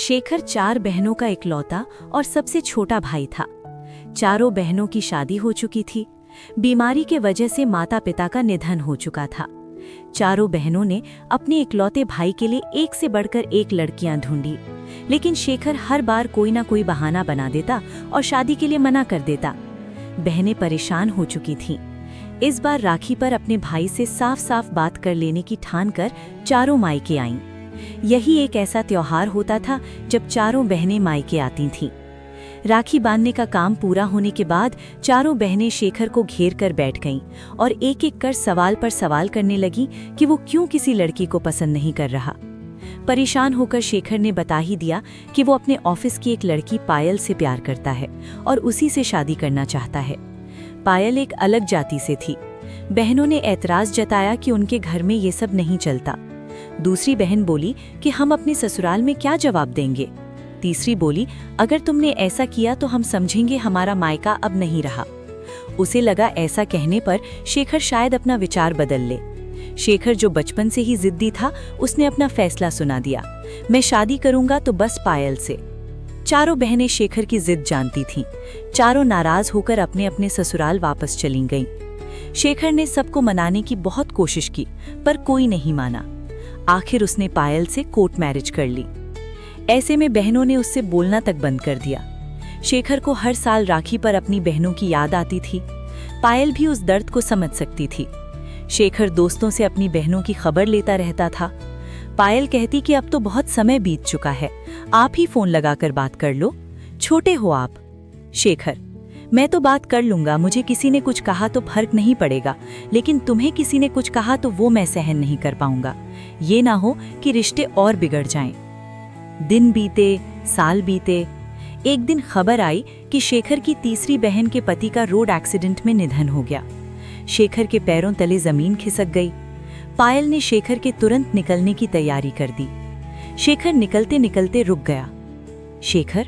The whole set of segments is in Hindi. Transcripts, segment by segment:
शेखर 4 बहनों का इकलौता और सबसे छोटा भाई था। चारों बहनों की शादी हो चुकी थी। बीमारी के वजह से माता पिता का निधन हो चुका था। चारों बहनों ने अपने इकलौते भाई के लिए एक से बढ़कर एक लड़कियां ढूंढी, लेकिन शेखर हर बार कोई ना कोई बहाना बना देता और शादी के लिए मना कर देता। बहनें परेशान हो चुकी थीं। इस बार राखी पर अपने भाई से साफ साफ बात कर लेने की ठान कर चारों मायके आईं। यही एक ऐसा त्योहार होता था जब चारों बहनें मायके आती थीं। राखी बांधने का काम पूरा होने के बाद चारों बहनें शेखर को घेर कर बैठ गईं और एक एक कर सवाल पर सवाल करने लगीं कि वो क्यों किसी लड़की को पसंद नहीं कर रहा। परेशान होकर शेखर ने बता ही दिया कि वो अपने ऑफिस की एक लड़की पायल से प्यार करता है और उसी से शादी करना चाहता है। पायल एक अलग जाति से थी। बहनों ने ऐतराज जताया कि उनके घर में ये सब नहीं चलता। दूसरी बहन बोली कि हम अपने ससुराल में क्या जवाब देंगे। तीसरी बोली, अगर तुमने ऐसा किया तो हम समझेंगे हमारा मायका अब नहीं रहा। उसे लगा ऐसा कहने पर शेखर शायद अपना विचार बदल ले। शेखर जो बचपन से ही जिद्दी था, उसने अपना फैसला सुना दिया, मैं शादी करूंगा तो बस पायल से। चारों बहनें शेखर की जिद जानती थीं। चारों नाराज होकर अपने अपने ससुराल वापस चली गईं। शेखर ने सबको मनाने की बहुत कोशिश की, पर कोई नहीं माना। आखिर उसने पायल से कोर्ट मैरिज कर ली। ऐसे में बहनों ने उससे बोलना तक बंद कर दिया। शेखर को हर साल राखी पर अपनी बहनों की याद आती थी। पायल भी उस दर्द को समझ सकती थी। शेखर दोस्तों से अपनी बहनों की खबर लेता रहता था। पायल कहती कि अब तो बहुत समय बीत चुका है, आप ही फोन लगाकर बात कर लो, छोटे हो आप। शेखर, मैं तो बात कर लूंगा, मुझे किसी ने कुछ कहा तो फर्क नहीं पड़ेगा, लेकिन तुम्हें किसी ने कुछ कहा तो वो मैं सहन नहीं कर पाऊंगा। ये ना हो कि रिश्ते और बिगड़ जाएं। दिन बीते, साल बीते। एक दिन खबर आई कि शेखर की तीसरी बहन के पति का रोड एक्सीडेंट में निधन हो गया। शेखर के पैरों तले जमीन खिसक गई। पायल ने शेखर के तुरंत निकलने की तैयारी कर दी। शेखर निकलते निकलते रुक गया। शेखर,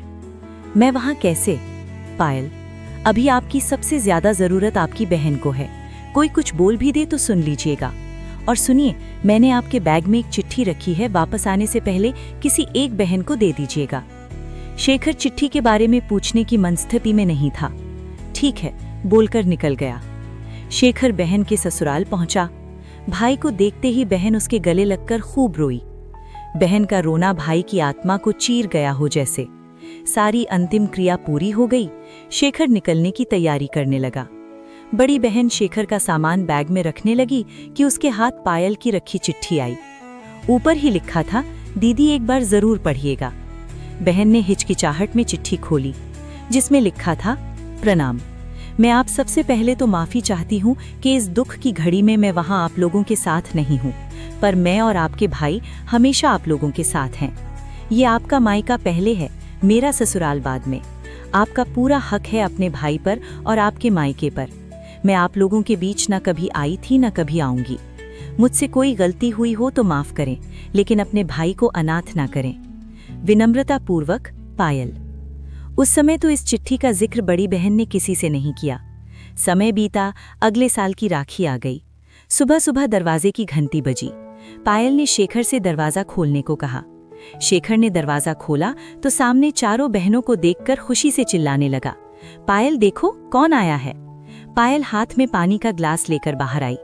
मैं वहां कैसे? पायल, अभी आपकी सबसे ज्यादा जरूरत आपकी बहन को है। कोई कुछ बोल भी दे तो सुन लीजिएगा। और सुनिए, मैंने आपके बैग में एक चिट्ठी रखी है, वापस आने से पहले किसी एक बहन को दे दीजिएगा। शेखर चिट्ठी के बारे में पूछने की मनस्थिति में नहीं था। ठीक है, बोलकर निकल गया। शेखर बहन के ससुराल पहुंचा। भाई को देखते ही बहन उसके गले लगकर खूब रोई। बहन का रोना भाई की आत्मा को चीर गया हो जैसे। सारी अंतिम क्रिया पूरी हो गई। शेखर निकलने की तैयारी करने लगा। बड़ी बहन शेखर का सामान बैग में रखने लगी कि उसके हाथ पायल की रखी चिट्ठी आई। ऊपर ही लिखा था, दीदी एक बार जरूर पढ़िएगा। बहन ने हिचकिचाहट में चिट्ठी खोली, जिसमें लिखा था, प्रणाम, मैं आप सबसे पहले तो माफी चाहती हूँ कि इस दुख की घड़ी में मैं वहाँ आप लोगों के साथ नहीं हूँ, पर मैं और आपके भाई हमेशा आप लोगों के साथ हैं। ये आपका मायका पहले है, मेरा ससुराल बाद में। आपका पूरा हक है अपने भाई पर और आपके मायके पर। मैं आप लोगों के बीच न कभी आई थी न कभी आऊंगी। मुझसे कोई गलती हुई हो तो माफ करें, लेकिन अपने भाई को अनाथ ना करें। विनम्रता पूर्वक, पायल। उस समय तो इस चिट्ठी का जिक्र बड़ी बहन ने किसी से नहीं किया। समय बीता, अगले साल की राखी आ गई। सुबह सुबह दरवाजे की घंटी बजी। पायल ने शेखर से दरवाजा खोलने को कहा। शेखर ने दरवाजा खोला तो सामने चारों बहनों को देखकर खुशी से चिल्लाने लगा, पायल देखो कौन आया है। पायल हाथ में पानी का ग्लास लेकर बाहर आई।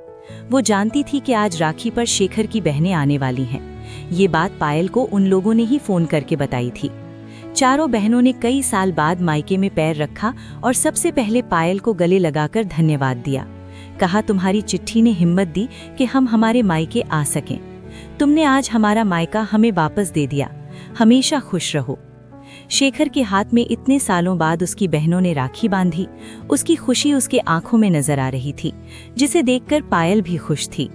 वो जानती थी कि आज राखी पर शेखर की बहनें आने वाली हैं। ये बात पायल को उन लोगों ने ही फोन करके बताई थी। चारों बहनों ने कई साल बाद मायके में पैर रखा और सबसे पहले पायल को गले लगाकर धन्यवाद दिया। कहा, तुम्हारी चिट्ठी ने हिम्मत दी कि हम हमारे मायके आ सकें। तुमने आज हमारा मायका हमें वापस दे दिया। हमेशा खुश रहो। शेखर के हाथ में इतने सालों बाद उसकी बहनों ने राखी बांधी। उसकी खुशी उसके आंखों में नजर आ रही थी, जिसे देखकर पायल भी खुश थी।